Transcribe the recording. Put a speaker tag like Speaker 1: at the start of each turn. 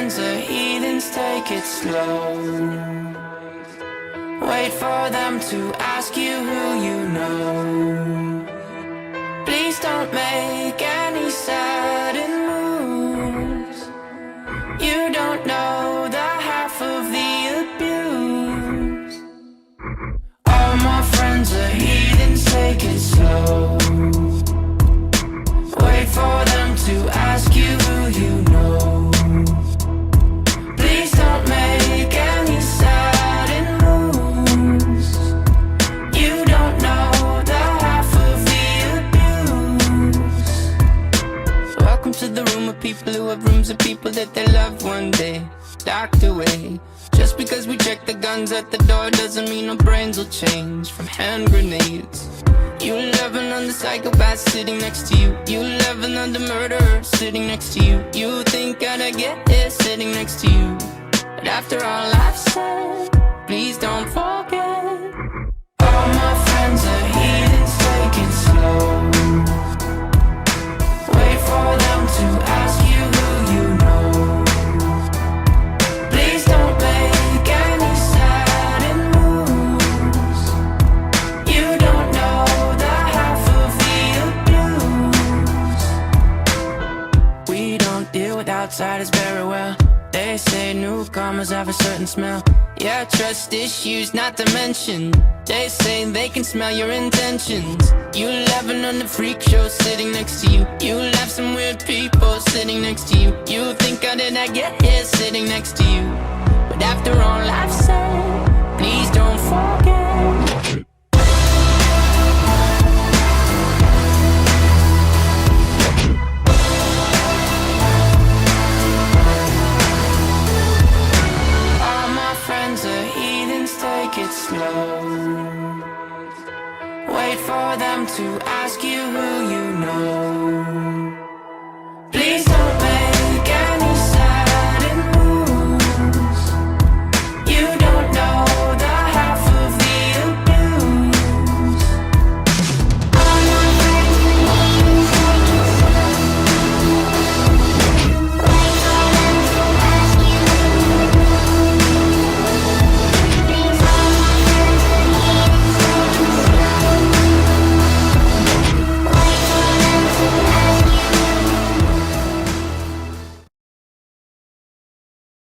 Speaker 1: friends are heathens, take it slow. Wait for them to ask you who you know. Please don't make any sudden moves. You don't know the half of the abuse. All my friends are heathens, take it slow. Wait for them to ask you who you know. Please don't make any sudden moves. You don't know the half of the abuse. Welcome to the room of people who have rooms of people that they love one day docked away. Just because we check the guns at the door doesn't mean our brains will change from hand grenades. You loving on the psychopath sitting next to you. You loving on the murderer sitting next to you. You think I'd get here sitting next to you. But after all I've said, please don't forget. All my friends are heathens, take it slow. Wait for them to ask you who you know. Please don't make any sudden moves. You don't know the half of the abuse. We don't deal with outsiders very well. They say newcomers have a certain smell. Yeah, trust issues not to mention. They say they can smell your intentions. You laughing on the freak show sitting next to you. You laugh some weird people sitting next to you. You think I did not get here sitting next to you. But after all I've said, please don't forget. Take it slow. Wait for them to ask you who you know.